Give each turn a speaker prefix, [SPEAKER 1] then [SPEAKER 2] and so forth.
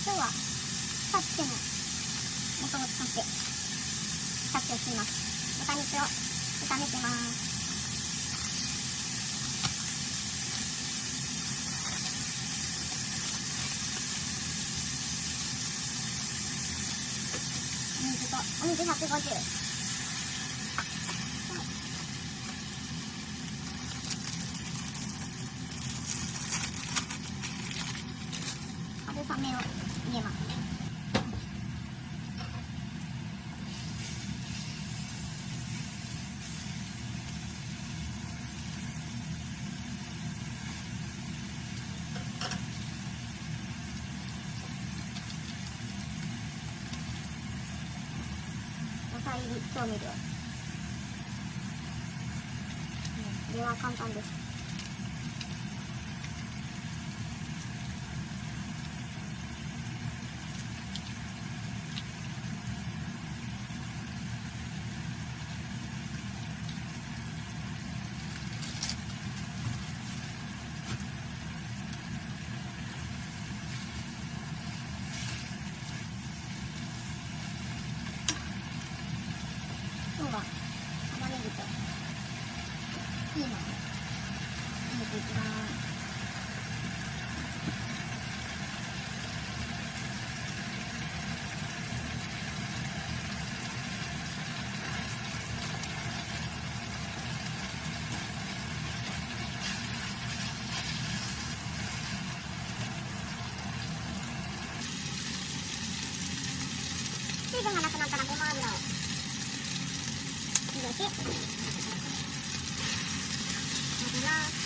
[SPEAKER 1] 今日はサッチの素を使ってサッチをしています。豚肉を炒めてます。お水150。春雨を入れます。野菜入り調味料。これは簡単です。今日は玉ねぎとピーマンを入れていきます。水分がなくなったらごま油を入れて混ぜます。